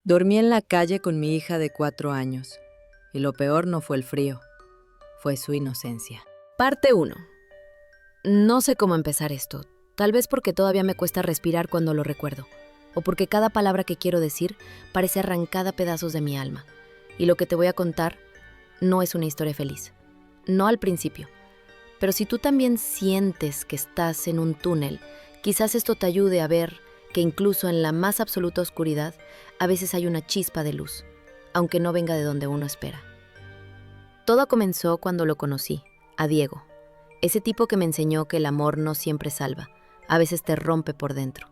Dormí en la calle con mi hija de 4 años, y lo peor no fue el frío, fue su inocencia. Parte 1. No sé cómo empezar esto, tal vez porque todavía me cuesta respirar cuando lo recuerdo, o porque cada palabra que quiero decir parece arrancada a pedazos de mi alma. Y lo que te voy a contar no es una historia feliz, no al principio. Pero si tú también sientes que estás en un túnel, quizás esto te ayude a ver que incluso en la más absoluta oscuridad, a veces hay una chispa de luz, aunque no venga de donde uno espera. Todo comenzó cuando lo conocí, a Diego, ese tipo que me enseñó que el amor no siempre salva, a veces te rompe por dentro.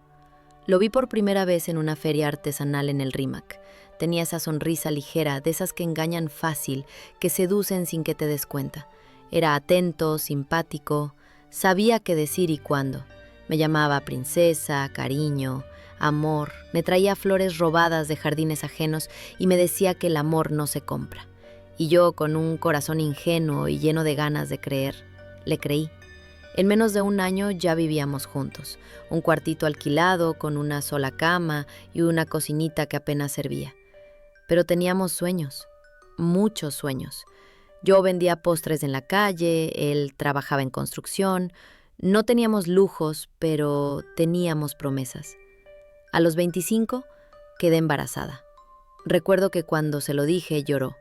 Lo vi por primera vez en una feria artesanal en el Rímac. Tenía esa sonrisa ligera, de esas que engañan fácil, que seducen sin que te des cuenta. Era atento, simpático, sabía qué decir y cuándo. Me llamaba princesa, cariño, amor, me traía flores robadas de jardines ajenos y me decía que el amor no se compra. Y yo, con un corazón ingenuo y lleno de ganas de creer, le creí. En menos de un año ya vivíamos juntos, un cuartito alquilado con una sola cama y una cocinita que apenas servía. Pero teníamos sueños, muchos sueños. Yo vendía postres en la calle, él trabajaba en construcción. No teníamos lujos, pero teníamos promesas. A los 25 quedé embarazada. Recuerdo que cuando se lo dije lloró.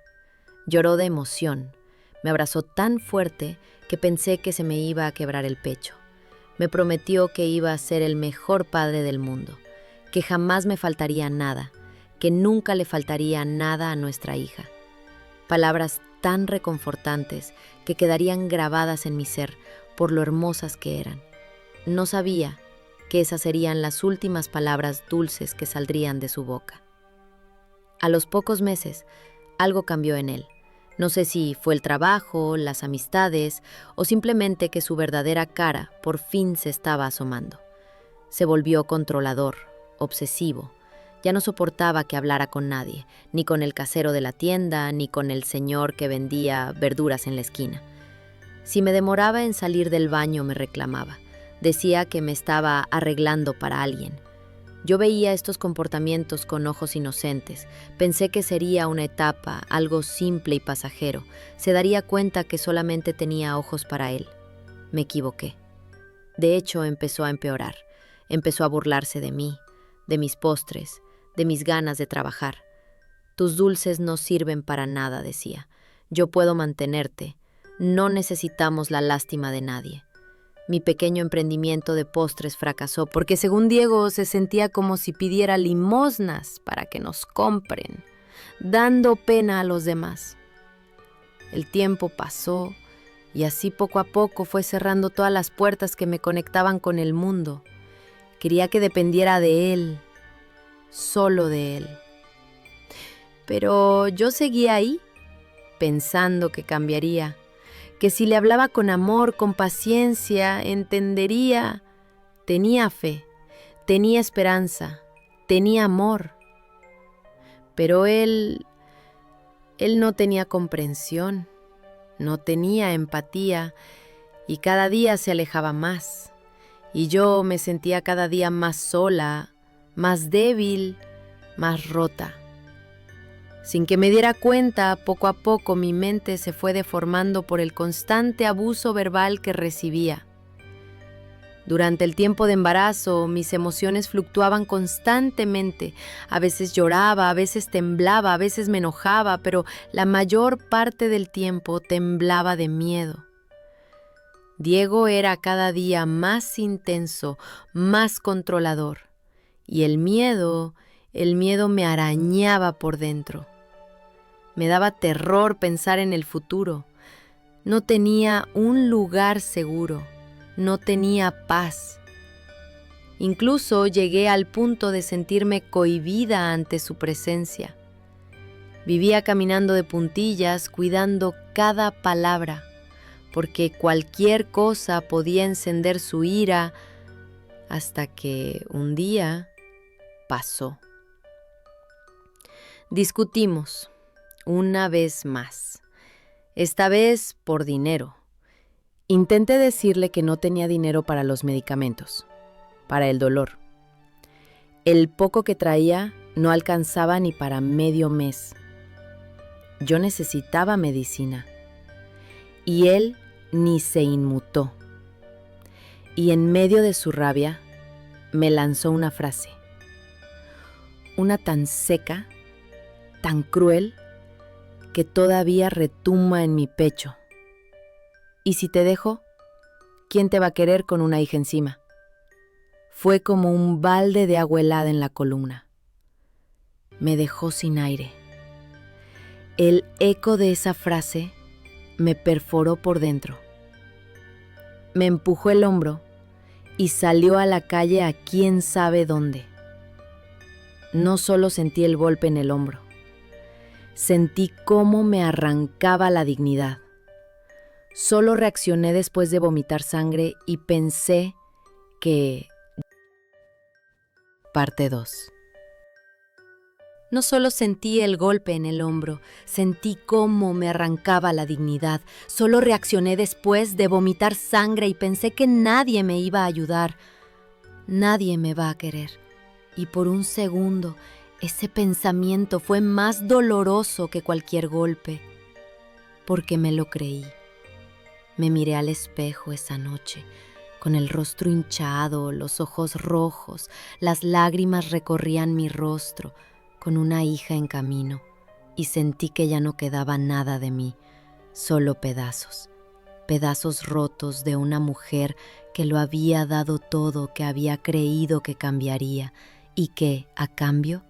Lloró de emoción. Me abrazó tan fuerte que pensé que se me iba a quebrar el pecho. Me prometió que iba a ser el mejor padre del mundo, que jamás me faltaría nada, que nunca le faltaría nada a nuestra hija. Palabras tan reconfortantes que quedarían grabadas en mi ser por lo hermosas que eran. No sabía que esas serían las últimas palabras dulces que saldrían de su boca. A los pocos meses, algo cambió en él. No sé si fue el trabajo, las amistades o simplemente que su verdadera cara por fin se estaba asomando. Se volvió controlador, obsesivo. Ya no soportaba que hablara con nadie, ni con el casero de la tienda, ni con el señor que vendía verduras en la esquina. Si me demoraba en salir del baño me reclamaba. Decía que me estaba arreglando para alguien. Yo veía estos comportamientos con ojos inocentes. Pensé que sería una etapa, algo simple y pasajero. Se daría cuenta que solamente tenía ojos para él. Me equivoqué. De hecho, empezó a empeorar. Empezó a burlarse de mí, de mis postres, de mis ganas de trabajar. Tus dulces no sirven para nada, decía. Yo puedo mantenerte. No necesitamos la lástima de nadie. Mi pequeño emprendimiento de postres fracasó porque, según Diego, se sentía como si pidiera limosnas para que nos compren, dando pena a los demás. El tiempo pasó y así poco a poco fue cerrando todas las puertas que me conectaban con el mundo. Quería que dependiera de él, solo de él. Pero yo seguía ahí, pensando que cambiaría, que si le hablaba con amor, con paciencia, entendería. Tenía fe, tenía esperanza, tenía amor. Pero él no tenía comprensión, no tenía empatía y cada día se alejaba más. Y yo me sentía cada día más sola, más débil, más rota. Sin que me diera cuenta, poco a poco mi mente se fue deformando por el constante abuso verbal que recibía. Durante el tiempo de embarazo, mis emociones fluctuaban constantemente. A veces lloraba, a veces temblaba, a veces me enojaba, pero la mayor parte del tiempo temblaba de miedo. Diego era cada día más intenso, más controlador, y el miedo me arañaba por dentro. Me daba terror pensar en el futuro. No tenía un lugar seguro, no tenía paz. Incluso llegué al punto de sentirme cohibida ante su presencia. Vivía caminando de puntillas, cuidando cada palabra, porque cualquier cosa podía encender su ira, hasta que un día pasó. Discutimos. Una vez más. Esta vez por dinero. Intenté decirle que no tenía dinero para los medicamentos, para el dolor. El poco que traía No alcanzaba ni para medio mes. Yo necesitaba medicina. Y él ni se inmutó. Y en medio de su rabia, me lanzó una frase. Una tan seca, tan cruel, que todavía retumba en mi pecho. ¿Y si te dejo? ¿Quién te va a querer con una hija encima? Fue como un balde de agua helada en la columna. Me dejó sin aire. El eco de esa frase me perforó por dentro. Me empujó el hombro y salió a la calle a quién sabe dónde. No solo sentí el golpe en el hombro, sentí cómo me arrancaba la dignidad. Solo reaccioné después de vomitar sangre y pensé que... Parte 2. No solo sentí el golpe en el hombro, sentí cómo me arrancaba la dignidad. Solo reaccioné después de vomitar sangre y pensé que nadie me iba a ayudar. Nadie me va a querer. Y por un segundo, ese pensamiento fue más doloroso que cualquier golpe, porque me lo creí. Me miré al espejo esa noche, con el rostro hinchado, los ojos rojos, las lágrimas recorrían mi rostro, con una hija en camino, y sentí que ya no quedaba nada de mí, solo pedazos, pedazos rotos de una mujer que lo había dado todo, que había creído que cambiaría, y que, a cambio,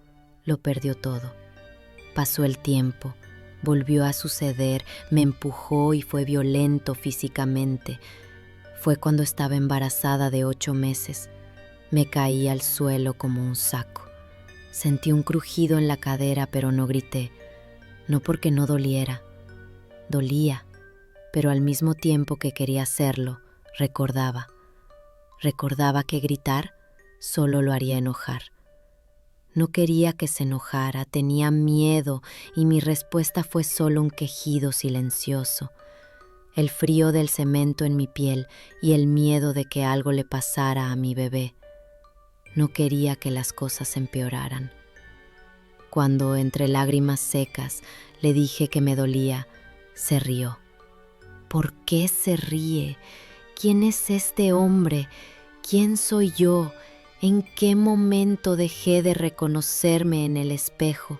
lo perdió todo. Pasó el tiempo, volvió a suceder, me empujó y fue violento físicamente. Fue cuando estaba embarazada de 8 meses. Me caí al suelo como un saco. Sentí un crujido en la cadera, pero no grité. No porque no doliera. Dolía, pero al mismo tiempo que quería hacerlo, recordaba. Recordaba que gritar solo lo haría enojar. No quería que se enojara, tenía miedo y mi respuesta fue solo un quejido silencioso. El frío del cemento en mi piel y el miedo de que algo le pasara a mi bebé. No quería que las cosas empeoraran. Cuando, entre lágrimas secas, le dije que me dolía, se rió. ¿Por qué se ríe? ¿Quién es este hombre? ¿Quién soy yo? ¿En qué momento dejé de reconocerme en el espejo?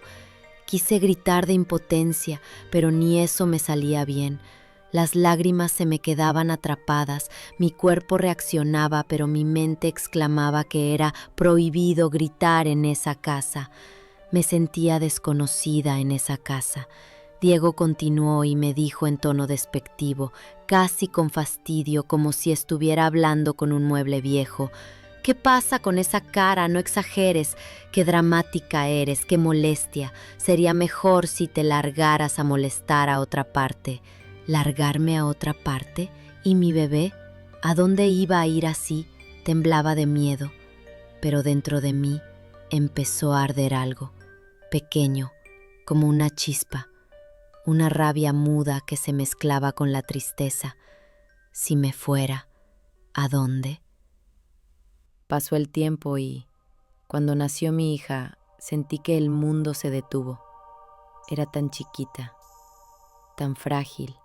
Quise gritar de impotencia, pero ni eso me salía bien. Las lágrimas se me quedaban atrapadas, mi cuerpo reaccionaba, pero mi mente exclamaba que era prohibido gritar en esa casa. Me sentía desconocida en esa casa. Diego continuó y me dijo en tono despectivo, casi con fastidio, como si estuviera hablando con un mueble viejo. ¿Qué pasa con esa cara? No exageres. Qué dramática eres, qué molestia. Sería mejor si te largaras a molestar a otra parte. ¿Largarme a otra parte? ¿Y mi bebé? ¿A dónde iba a ir así? Temblaba de miedo. Pero dentro de mí empezó a arder algo, pequeño, como una chispa, una rabia muda que se mezclaba con la tristeza. Si me fuera, ¿a dónde? Pasó el tiempo y, cuando nació mi hija, sentí que el mundo se detuvo. Era tan chiquita, tan frágil,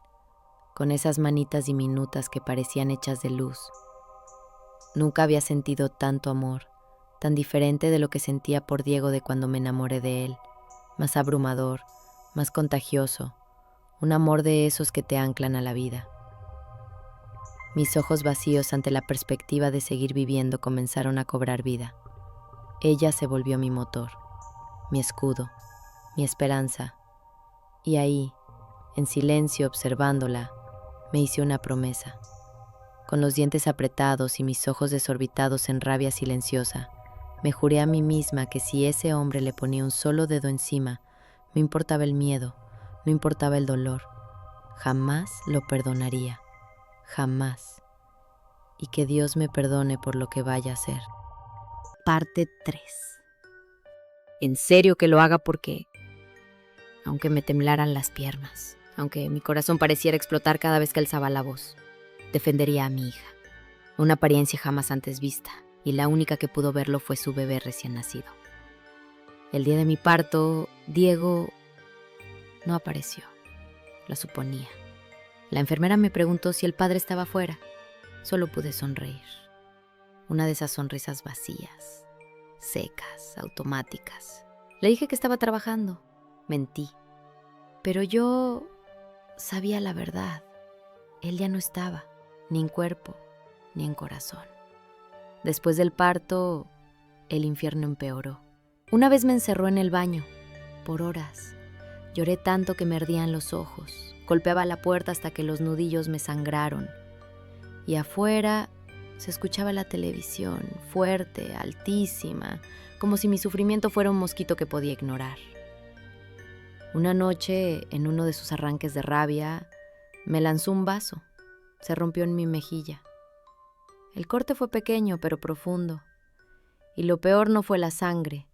con esas manitas diminutas que parecían hechas de luz. Nunca había sentido tanto amor, tan diferente de lo que sentía por Diego de cuando me enamoré de él, más abrumador, más contagioso, un amor de esos que te anclan a la vida. Mis ojos vacíos ante la perspectiva de seguir viviendo comenzaron a cobrar vida. Ella se volvió mi motor, mi escudo, mi esperanza. Y ahí, en silencio observándola, me hice una promesa. Con los dientes apretados y mis ojos desorbitados en rabia silenciosa, me juré a mí misma que si ese hombre le ponía un solo dedo encima, no importaba el miedo, no importaba el dolor, jamás lo perdonaría. Jamás. Y que Dios me perdone por lo que vaya a hacer. Parte 3. En serio que lo haga porque, aunque me temblaran las piernas, aunque mi corazón pareciera explotar cada vez que alzaba la voz, defendería a mi hija. Una apariencia jamás antes vista, y la única que pudo verlo fue su bebé recién nacido. El día de mi parto, Diego no apareció. Lo suponía. La enfermera me preguntó si el padre estaba fuera. Solo pude sonreír. Una de esas sonrisas vacías, secas, automáticas. Le dije que estaba trabajando. Mentí. Pero yo sabía la verdad. Él ya no estaba, ni en cuerpo, ni en corazón. Después del parto, el infierno empeoró. Una vez me encerró en el baño, por horas. Lloré tanto que me ardían los ojos. Golpeaba la puerta hasta que los nudillos me sangraron. Y afuera se escuchaba la televisión, fuerte, altísima, como si mi sufrimiento fuera un mosquito que podía ignorar. Una noche, en uno de sus arranques de rabia, me lanzó un vaso. Se rompió en mi mejilla. El corte fue pequeño, pero profundo. Y lo peor no fue la sangre,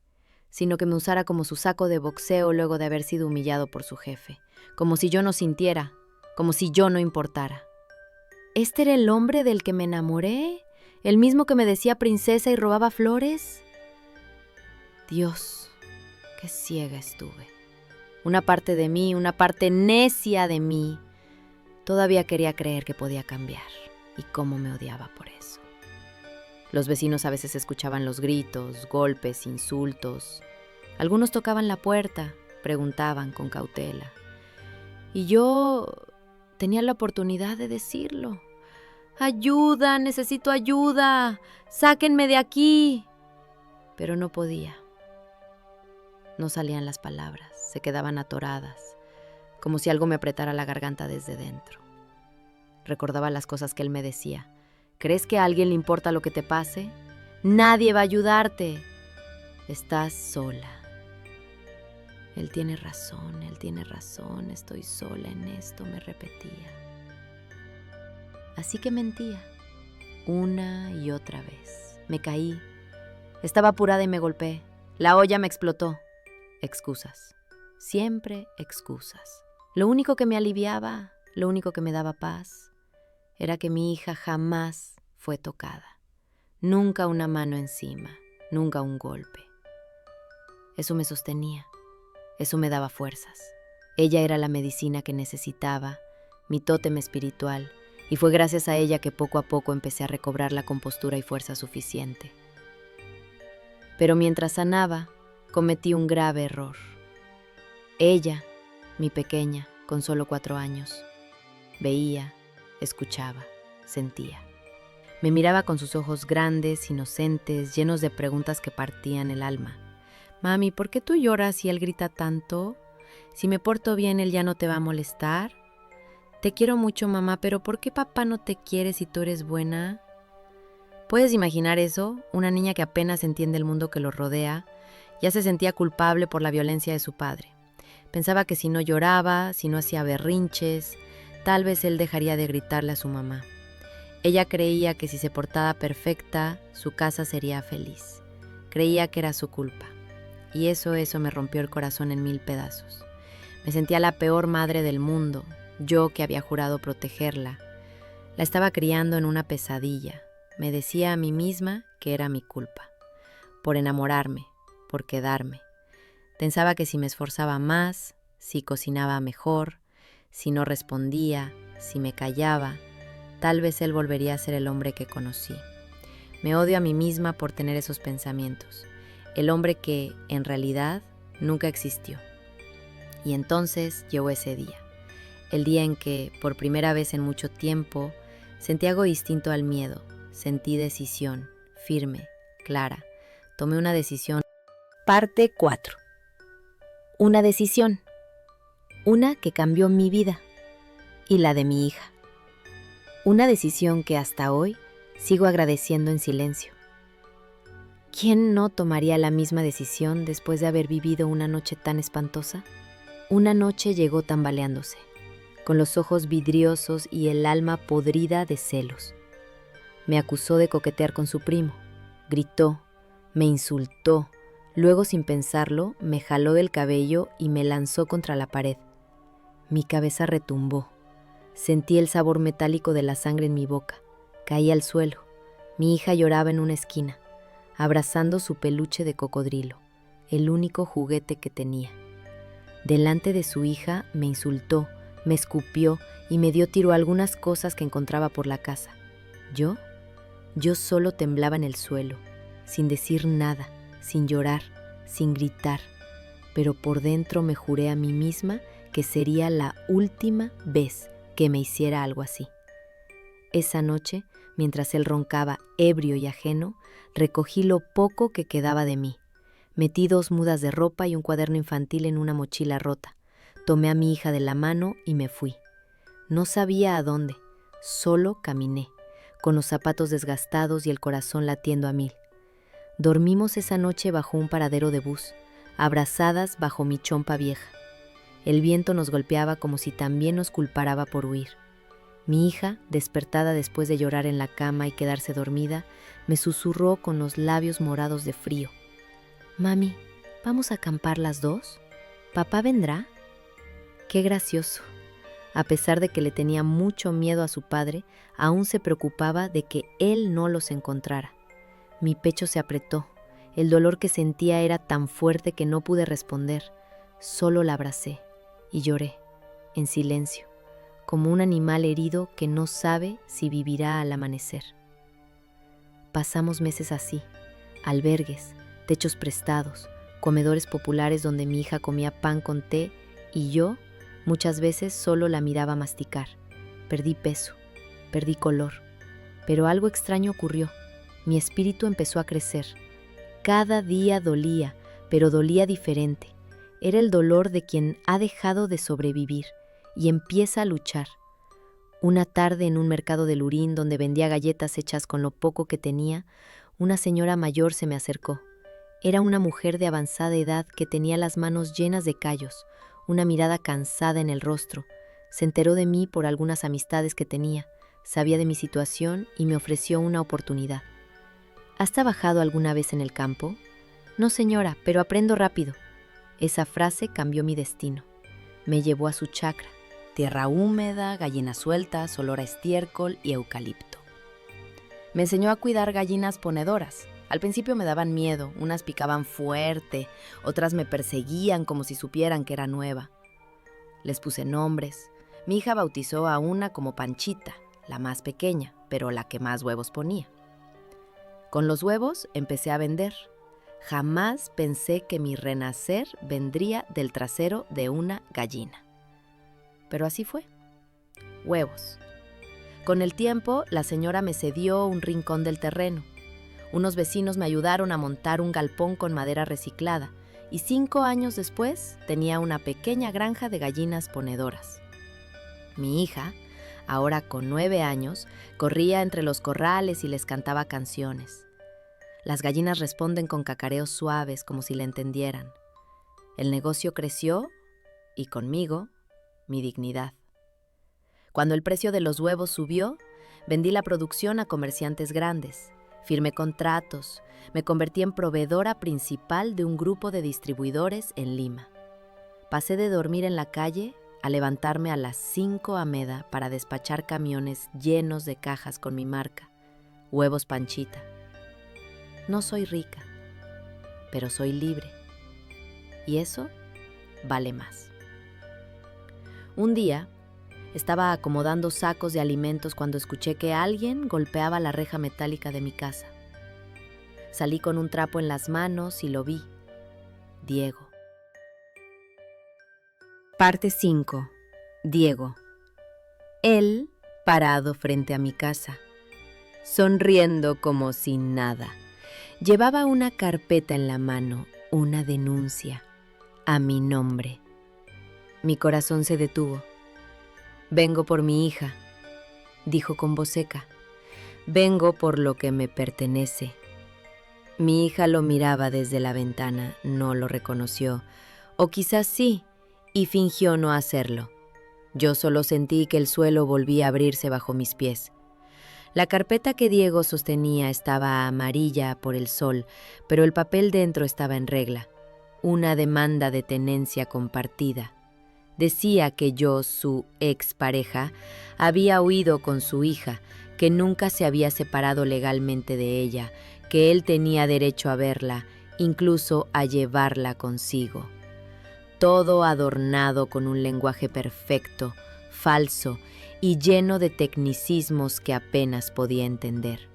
sino que me usara como su saco de boxeo luego de haber sido humillado por su jefe. Como si yo no sintiera, como si yo no importara. ¿Este era el hombre del que me enamoré? ¿El mismo que me decía princesa y robaba flores? Dios, qué ciega estuve. Una parte de mí, una parte necia de mí, todavía quería creer que podía cambiar. Y cómo me odiaba por eso. Los vecinos a veces escuchaban los gritos, golpes, insultos. Algunos tocaban la puerta, preguntaban con cautela. Y yo tenía la oportunidad de decirlo. ¡Ayuda! ¡Necesito ayuda! ¡Sáquenme de aquí! Pero no podía. No salían las palabras, se quedaban atoradas, como si algo me apretara la garganta desde dentro. Recordaba las cosas que él me decía. ¿Crees que a alguien le importa lo que te pase? Nadie va a ayudarte. Estás sola. Él tiene razón, estoy sola en esto, me repetía. Así que mentía, una y otra vez. Me caí. Estaba apurada y me golpeé. La olla me explotó. Excusas. Siempre excusas. Lo único que me aliviaba, lo único que me daba paz, era que mi hija jamás fue tocada. Nunca una mano encima, nunca un golpe. Eso me sostenía, eso me daba fuerzas. Ella era la medicina que necesitaba, mi tótem espiritual, y fue gracias a ella que poco a poco empecé a recobrar la compostura y fuerza suficiente. Pero mientras sanaba, cometí un grave error. Ella, mi pequeña, con solo 4 años, veía, escuchaba, sentía. Me miraba con sus ojos grandes, inocentes, llenos de preguntas que partían el alma. Mami, ¿por qué tú lloras y él grita tanto? Si me porto bien, él ya no te va a molestar. Te quiero mucho, mamá, pero ¿por qué papá no te quiere si tú eres buena? ¿Puedes imaginar eso? Una niña que apenas entiende el mundo que lo rodea, ya se sentía culpable por la violencia de su padre. Pensaba que si no lloraba, si no hacía berrinches, tal vez él dejaría de gritarle a su mamá. Ella creía que si se portaba perfecta, su casa sería feliz. Creía que era su culpa. Y eso me rompió el corazón en 1000 pedazos. Me sentía la peor madre del mundo, yo que había jurado protegerla. La estaba criando en una pesadilla. Me decía a mí misma que era mi culpa. Por enamorarme, por quedarme. Pensaba que si me esforzaba más, si cocinaba mejor, si no respondía, si me callaba, tal vez él volvería a ser el hombre que conocí. Me odio a mí misma por tener esos pensamientos. El hombre que, en realidad, nunca existió. Y entonces llegó ese día. El día en que, por primera vez en mucho tiempo, sentí algo distinto al miedo. Sentí decisión, firme, clara. Tomé una decisión. Parte 4. Una decisión. Una que cambió mi vida y la de mi hija. Una decisión que hasta hoy sigo agradeciendo en silencio. ¿Quién no tomaría la misma decisión después de haber vivido una noche tan espantosa? Una noche llegó tambaleándose, con los ojos vidriosos y el alma podrida de celos. Me acusó de coquetear con su primo, gritó, me insultó, luego sin pensarlo me jaló del cabello y me lanzó contra la pared. Mi cabeza retumbó, sentí el sabor metálico de la sangre en mi boca, caí al suelo, mi hija lloraba en una esquina, abrazando su peluche de cocodrilo. el único juguete que tenía. Delante de su hija me insultó, me escupió y me dio tiro a algunas cosas que encontraba por la casa. Yo solo temblaba en el suelo, sin decir nada, sin llorar, sin gritar, pero por dentro me juré a mí misma que sería la última vez que me hiciera algo así. Esa noche, mientras él roncaba ebrio y ajeno, recogí lo poco que quedaba de mí. Metí 2 mudas de ropa y un cuaderno infantil en una mochila rota. Tomé a mi hija de la mano y me fui. No sabía a dónde, solo caminé, con los zapatos desgastados y el corazón latiendo a 1000. Dormimos esa noche bajo un paradero de bus, abrazadas bajo mi chompa vieja. El viento nos golpeaba como si también nos culpara por huir. Mi hija, despertada después de llorar en la cama y quedarse dormida, me susurró con los labios morados de frío: «Mami, ¿vamos a acampar las 2? ¿Papá vendrá?» Qué gracioso. A pesar de que le tenía mucho miedo a su padre, aún se preocupaba de que él no los encontrara. Mi pecho se apretó. El dolor que sentía era tan fuerte que no pude responder. Solo la abracé y lloré, en silencio, como un animal herido que no sabe si vivirá al amanecer. Pasamos meses así, albergues, techos prestados, comedores populares donde mi hija comía pan con té y yo muchas veces solo la miraba masticar. Perdí peso, perdí color, pero algo extraño ocurrió. Mi espíritu empezó a crecer. Cada día dolía, pero dolía diferente. Era el dolor de quien ha dejado de sobrevivir y empieza a luchar. Una tarde en un mercado de Lurín donde vendía galletas hechas con lo poco que tenía, una señora mayor se me acercó. Era una mujer de avanzada edad que tenía las manos llenas de callos, una mirada cansada en el rostro. Se enteró de mí por algunas amistades que tenía, sabía de mi situación y me ofreció una oportunidad. ¿Has trabajado alguna vez en el campo? No, señora, pero aprendo rápido. Esa frase cambió mi destino. Me llevó a su chacra. Tierra húmeda, gallinas sueltas, olor a estiércol y eucalipto. Me enseñó a cuidar gallinas ponedoras. Al principio me daban miedo, unas picaban fuerte, otras me perseguían como si supieran que era nueva. Les puse nombres. Mi hija bautizó a una como Panchita, la más pequeña, pero la que más huevos ponía. Con los huevos empecé a vender. Jamás pensé que mi renacer vendría del trasero de una gallina. Pero así fue. Huevos. Con el tiempo, la señora me cedió un rincón del terreno. Unos vecinos me ayudaron a montar un galpón con madera reciclada y 5 años después tenía una pequeña granja de gallinas ponedoras. Mi hija, ahora con 9 años, corría entre los corrales y les cantaba canciones. Las gallinas responden con cacareos suaves como si la entendieran. El negocio creció y conmigo, mi dignidad. Cuando el precio de los huevos subió, vendí la producción a comerciantes grandes. Firmé contratos, me convertí en proveedora principal de un grupo de distribuidores en Lima. Pasé de dormir en la calle a levantarme a las 5 a.m. para despachar camiones llenos de cajas con mi marca, Huevos Panchita. No soy rica, pero soy libre. Y eso vale más. Un día, estaba acomodando sacos de alimentos cuando escuché que alguien golpeaba la reja metálica de mi casa. Salí con un trapo en las manos y lo vi. Diego. Parte 5. Diego. Él parado frente a mi casa, sonriendo como sin nada. Llevaba una carpeta en la mano, una denuncia, a mi nombre. Mi corazón se detuvo. «Vengo por mi hija», dijo con voz seca. «Vengo por lo que me pertenece». Mi hija lo miraba desde la ventana, no lo reconoció, o quizás sí, y fingió no hacerlo. Yo solo sentí que el suelo volvía a abrirse bajo mis pies. La carpeta que Diego sostenía estaba amarilla por el sol, pero el papel dentro estaba en regla. Una demanda de tenencia compartida. Decía que yo, su expareja, había huido con su hija, que nunca se había separado legalmente de ella, que él tenía derecho a verla incluso a llevarla consigo. Todo adornado con un lenguaje perfecto, falso y lleno de tecnicismos que apenas podía entender.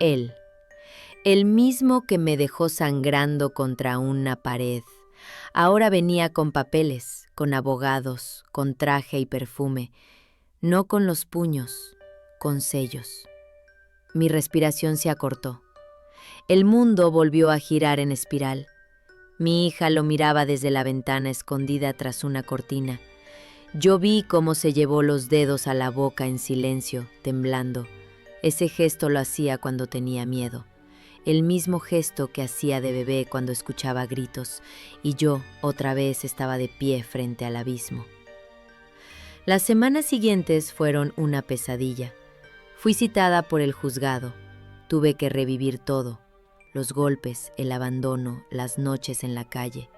Él, el mismo que me dejó sangrando contra una pared, ahora venía con papeles, con abogados, con traje y perfume, no con los puños, con sellos. Mi respiración se acortó. El mundo volvió a girar en espiral. Mi hija lo miraba desde la ventana escondida tras una cortina. Yo vi cómo se llevó los dedos a la boca en silencio, temblando. Ese gesto lo hacía cuando tenía miedo. El mismo gesto que hacía de bebé cuando escuchaba gritos, y yo otra vez estaba de pie frente al abismo. Las semanas siguientes fueron una pesadilla. Fui citada por el juzgado. Tuve que revivir todo. Los golpes, el abandono, las noches en la calle.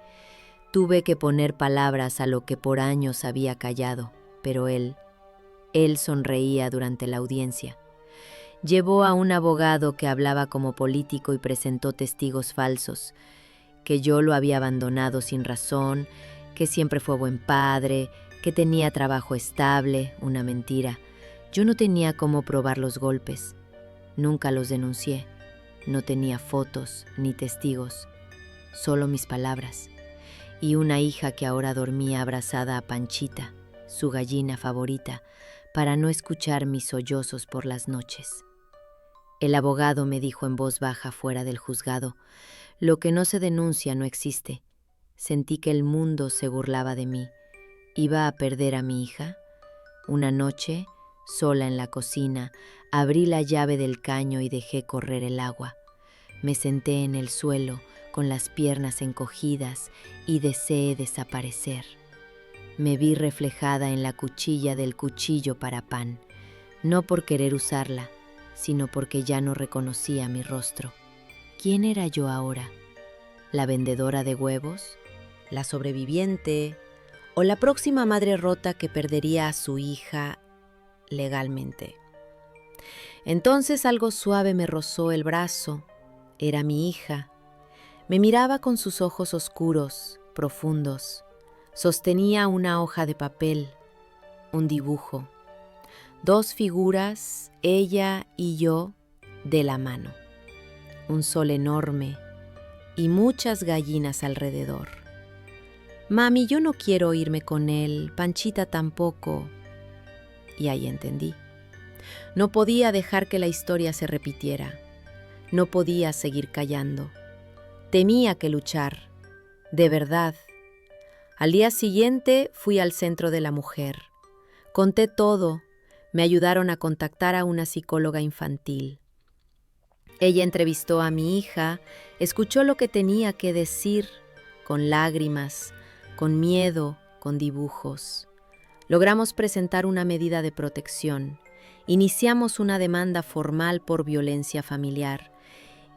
Tuve que poner palabras a lo que por años había callado, pero él sonreía durante la audiencia. Llevó a un abogado que hablaba como político y presentó testigos falsos, que yo lo había abandonado sin razón, que siempre fue buen padre, que tenía trabajo estable, una mentira. Yo no tenía cómo probar los golpes. Nunca los denuncié. No tenía fotos ni testigos, solo mis palabras. Y una hija que ahora dormía abrazada a Panchita, su gallina favorita, para no escuchar mis sollozos por las noches. El abogado me dijo en voz baja fuera del juzgado: lo que no se denuncia no existe. Sentí que el mundo se burlaba de mí. ¿Iba a perder a mi hija? Una noche, sola en la cocina, abrí la llave del caño y dejé correr el agua. Me senté en el suelo con las piernas encogidas y deseé desaparecer. Me vi reflejada en la cuchilla del cuchillo para pan, no por querer usarla, sino porque ya no reconocía mi rostro. ¿Quién era yo ahora? ¿La vendedora de huevos? ¿La sobreviviente? ¿O la próxima madre rota que perdería a su hija legalmente? Entonces algo suave me rozó el brazo. Era mi hija. Me miraba con sus ojos oscuros, profundos. Sostenía una hoja de papel, un dibujo. 2 figuras, ella y yo, de la mano. Un sol enorme y muchas gallinas alrededor. Mami, yo no quiero irme con él, Panchita tampoco. Y ahí entendí. No podía dejar que la historia se repitiera. No podía seguir callando. Tenía que luchar, de verdad. Al día siguiente fui al Centro de la Mujer. Conté todo. Me ayudaron a contactar a una psicóloga infantil. Ella entrevistó a mi hija, escuchó lo que tenía que decir, con lágrimas, con miedo, con dibujos. Logramos presentar una medida de protección. Iniciamos una demanda formal por violencia familiar.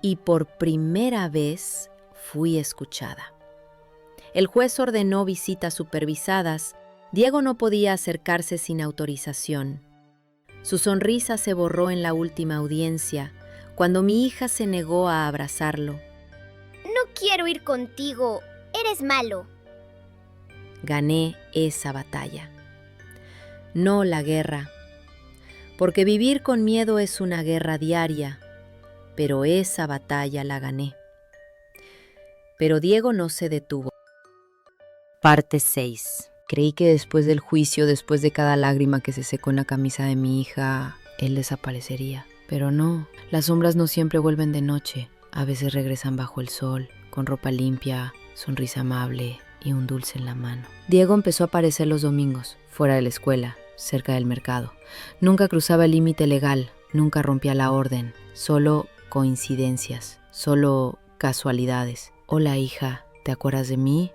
Y por primera vez fui escuchada. El juez ordenó visitas supervisadas. Diego no podía acercarse sin autorización. Su sonrisa se borró en la última audiencia, cuando mi hija se negó a abrazarlo. No quiero ir contigo, eres malo. Gané esa batalla. No la guerra, porque vivir con miedo es una guerra diaria. Pero esa batalla la gané. Pero Diego no se detuvo. Parte 6. Creí que después del juicio, después de cada lágrima que se secó en la camisa de mi hija, él desaparecería. Pero no, las sombras no siempre vuelven de noche. A veces regresan bajo el sol, con ropa limpia, sonrisa amable y un dulce en la mano. Diego empezó a aparecer los domingos, fuera de la escuela, cerca del mercado. Nunca cruzaba el límite legal, nunca rompía la orden, solo coincidencias, solo casualidades. Hola, hija, ¿te acuerdas de mí?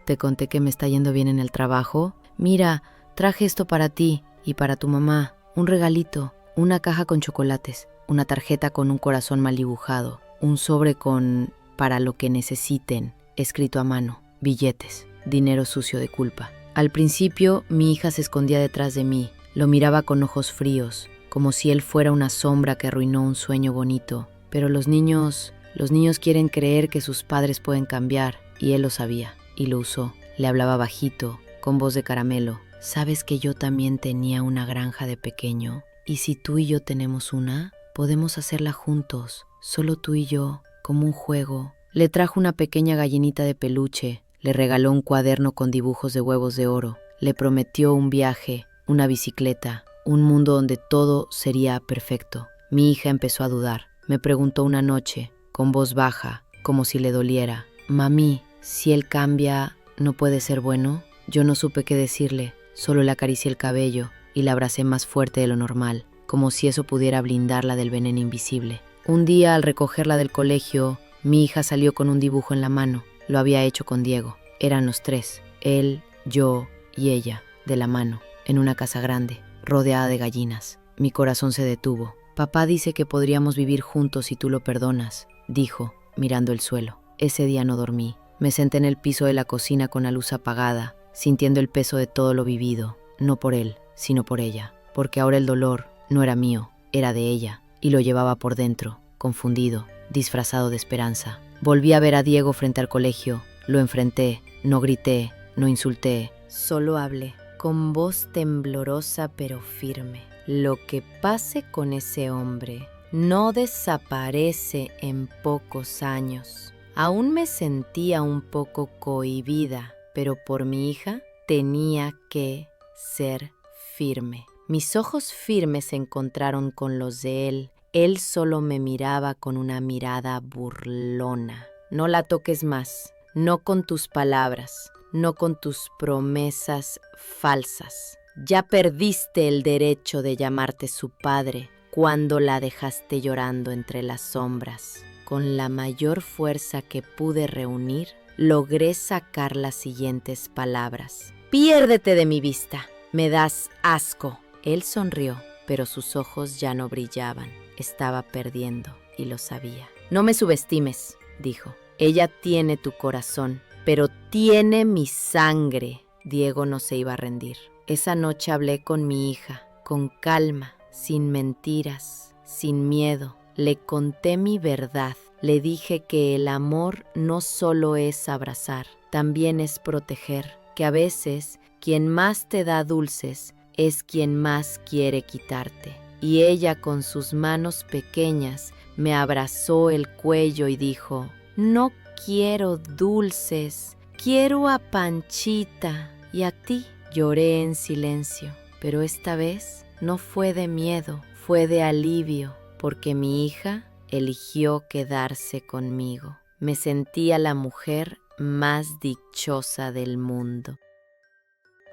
Te conté que me está yendo bien en el trabajo. Mira, traje esto para ti y para tu mamá. Un regalito, una caja con chocolates, una tarjeta con un corazón mal dibujado, un sobre con para lo que necesiten, escrito a mano, billetes, dinero sucio de culpa. Al principio, mi hija se escondía detrás de mí. Lo miraba con ojos fríos, como si él fuera una sombra que arruinó un sueño bonito. Pero los niños Los niños quieren creer que sus padres pueden cambiar, y él lo sabía, y lo usó. Le hablaba bajito, con voz de caramelo. ¿Sabes que yo también tenía una granja de pequeño? Y si tú y yo tenemos una, podemos hacerla juntos, solo tú y yo, como un juego. Le trajo una pequeña gallinita de peluche, le regaló un cuaderno con dibujos de huevos de oro, le prometió un viaje, una bicicleta, un mundo donde todo sería perfecto. Mi hija empezó a dudar. Me preguntó una noche, con voz baja, como si le doliera: «Mami, si él cambia, ¿no puede ser bueno?». Yo no supe qué decirle, solo le acaricié el cabello y la abracé más fuerte de lo normal, como si eso pudiera blindarla del veneno invisible. Un día, al recogerla del colegio, mi hija salió con un dibujo en la mano. Lo había hecho con Diego. Eran los tres, él, yo y ella, de la mano, en una casa grande, rodeada de gallinas. Mi corazón se detuvo. «Papá dice que podríamos vivir juntos si tú lo perdonas», dijo, mirando el suelo. Ese día no dormí. Me senté en el piso de la cocina con la luz apagada, sintiendo el peso de todo lo vivido, no por él, sino por ella, porque ahora el dolor no era mío, era de ella, y lo llevaba por dentro, confundido, disfrazado de esperanza. Volví a ver a Diego frente al colegio, lo enfrenté, no grité, no insulté, solo hablé, con voz temblorosa pero firme. Lo que pase con ese hombre no desaparece en pocos años. Aún me sentía un poco cohibida, pero por mi hija tenía que ser firme. Mis ojos firmes se encontraron con los de él. Él solo me miraba con una mirada burlona. «No la toques más, no con tus palabras, no con tus promesas falsas. Ya perdiste el derecho de llamarte su padre cuando la dejaste llorando entre las sombras». Con la mayor fuerza que pude reunir, logré sacar las siguientes palabras: «Piérdete de mi vista, me das asco». Él sonrió, pero sus ojos ya no brillaban. Estaba perdiendo y lo sabía. «No me subestimes», dijo. «Ella tiene tu corazón, pero tiene mi sangre». Diego no se iba a rendir. Esa noche hablé con mi hija, con calma, sin mentiras, sin miedo. Le conté mi verdad. Le dije que el amor no solo es abrazar, también es proteger, que a veces quien más te da dulces es quien más quiere quitarte. Y ella, con sus manos pequeñas, me abrazó el cuello y dijo: «No quiero dulces, quiero a Panchita y a ti». Lloré en silencio, pero esta vez no fue de miedo, fue de alivio, porque mi hija eligió quedarse conmigo. Me sentía la mujer más dichosa del mundo.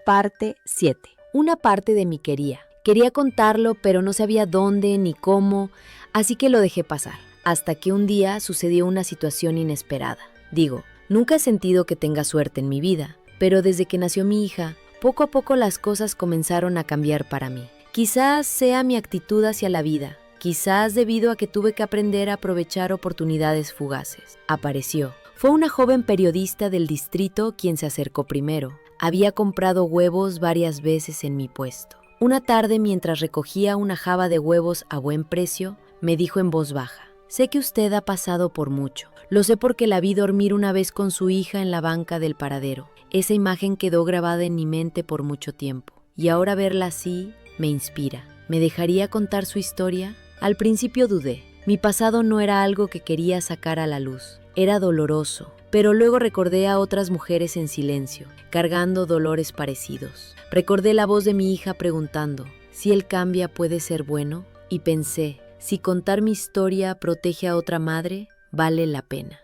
Parte 7. Una parte de mí quería. Quería contarlo, pero no sabía dónde ni cómo, así que lo dejé pasar. Hasta que un día sucedió una situación inesperada. Digo, nunca he sentido que tenga suerte en mi vida, pero desde que nació mi hija, poco a poco las cosas comenzaron a cambiar para mí. Quizás sea mi actitud hacia la vida, quizás debido a que tuve que aprender a aprovechar oportunidades fugaces. Apareció. Fue una joven periodista del distrito quien se acercó primero. Había comprado huevos varias veces en mi puesto. Una tarde, mientras recogía una jaba de huevos a buen precio, me dijo en voz baja: «Sé que usted ha pasado por mucho. Lo sé porque la vi dormir una vez con su hija en la banca del paradero. Esa imagen quedó grabada en mi mente por mucho tiempo. Y ahora verla así me inspira. ¿Me dejaría contar su historia?». Al principio dudé. Mi pasado no era algo que quería sacar a la luz. Era doloroso, pero luego recordé a otras mujeres en silencio, cargando dolores parecidos. Recordé la voz de mi hija preguntando: «¿Si él cambia, puede ser bueno?». Y pensé: si contar mi historia protege a otra madre, vale la pena.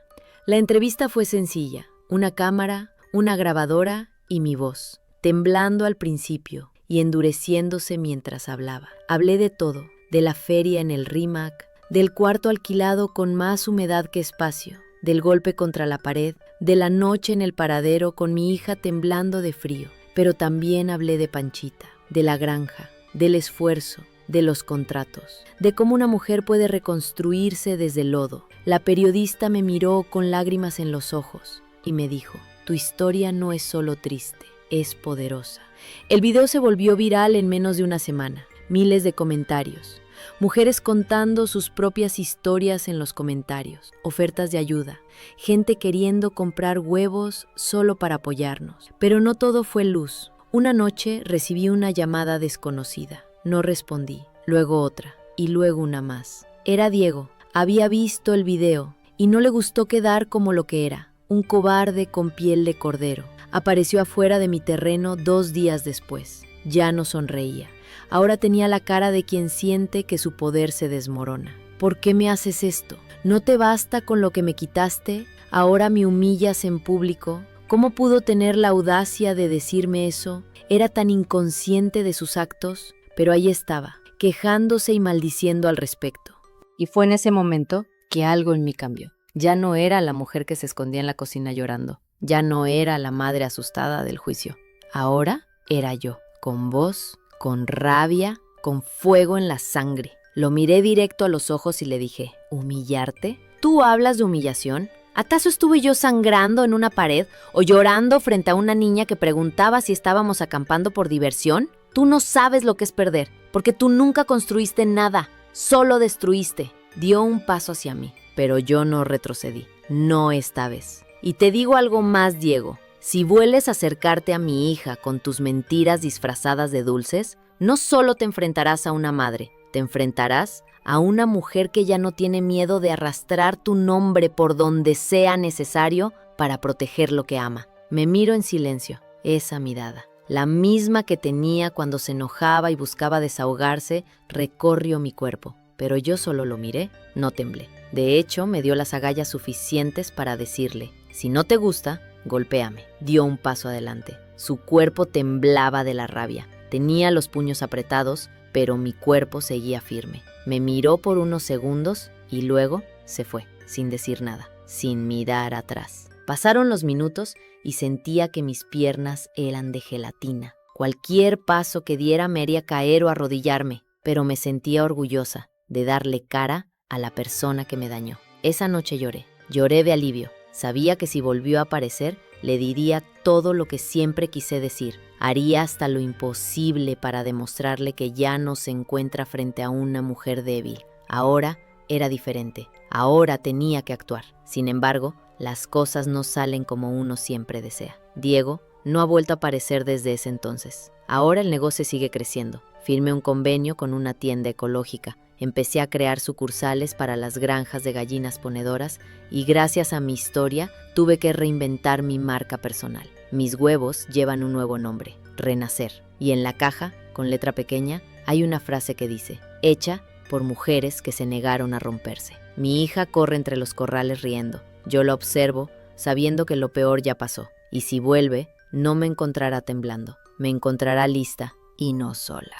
La entrevista fue sencilla: una cámara, una grabadora y mi voz, temblando al principio y endureciéndose mientras hablaba. Hablé de todo, de la feria en el RIMAC, del cuarto alquilado con más humedad que espacio, del golpe contra la pared, de la noche en el paradero con mi hija temblando de frío. Pero también hablé de Panchita, de la granja, del esfuerzo, de los contratos, de cómo una mujer puede reconstruirse desde el lodo. La periodista me miró con lágrimas en los ojos y me dijo: «Tu historia no es solo triste, es poderosa». El video se volvió viral en menos de una semana. Miles de comentarios. mujeres contando sus propias historias en los comentarios, ofertas de ayuda, gente queriendo comprar huevos solo para apoyarnos. Pero no todo fue luz. Una noche recibí una llamada desconocida. No respondí, luego otra y luego una más. Era Diego. Había visto el video y no le gustó quedar como lo que era, un cobarde con piel de cordero. Apareció afuera de mi terreno 2 días después. Ya no sonreía. Ahora tenía la cara de quien siente que su poder se desmorona. ¿Por qué me haces esto? ¿No te basta con lo que me quitaste? ¿Ahora me humillas en público? ¿Cómo pudo tener la audacia de decirme eso? Era tan inconsciente de sus actos, pero ahí estaba, quejándose y maldiciendo al respecto. Y fue en ese momento que algo en mí cambió. Ya no era la mujer que se escondía en la cocina llorando. Ya no era la madre asustada del juicio. Ahora era yo, con voz, con rabia, con fuego en la sangre. Lo miré directo a los ojos y le dije, ¿humillarte? ¿Tú hablas de humillación? ¿Acaso estuve yo sangrando en una pared o llorando frente a una niña que preguntaba si estábamos acampando por diversión? Tú no sabes lo que es perder, porque tú nunca construiste nada, solo destruiste. Dio un paso hacia mí, pero yo no retrocedí, no esta vez. Y te digo algo más, Diego. Si vuelves a acercarte a mi hija con tus mentiras disfrazadas de dulces, no solo te enfrentarás a una madre, te enfrentarás a una mujer que ya no tiene miedo de arrastrar tu nombre por donde sea necesario para proteger lo que ama. Me miro en silencio, esa mirada, la misma que tenía cuando se enojaba y buscaba desahogarse, recorrió mi cuerpo. Pero yo solo lo miré, no temblé. De hecho, me dio las agallas suficientes para decirle, si no te gusta, golpéame. Dio un paso adelante. Su cuerpo temblaba de la rabia. Tenía los puños apretados, pero mi cuerpo seguía firme. Me miró por unos segundos y luego se fue, sin decir nada, sin mirar atrás. Pasaron los minutos y sentía que mis piernas eran de gelatina. Cualquier paso que diera me haría caer o arrodillarme, pero me sentía orgullosa de darle cara a la persona que me dañó. Esa noche lloré de alivio. Sabía que si volvió a aparecer, le diría todo lo que siempre quise decir. Haría hasta lo imposible para demostrarle que ya no se encuentra frente a una mujer débil. Ahora era diferente. Ahora tenía que actuar. Sin embargo, las cosas no salen como uno siempre desea. Diego no ha vuelto a aparecer desde ese entonces. Ahora el negocio sigue creciendo. Firmé un convenio con una tienda ecológica. Empecé a crear sucursales para las granjas de gallinas ponedoras y gracias a mi historia tuve que reinventar mi marca personal. Mis huevos llevan un nuevo nombre, Renacer. Y en la caja, con letra pequeña, hay una frase que dice, hecha por mujeres que se negaron a romperse. Mi hija corre entre los corrales riendo. Yo la observo, sabiendo que lo peor ya pasó. Y si vuelve, no me encontrará temblando. Me encontrará lista y no sola.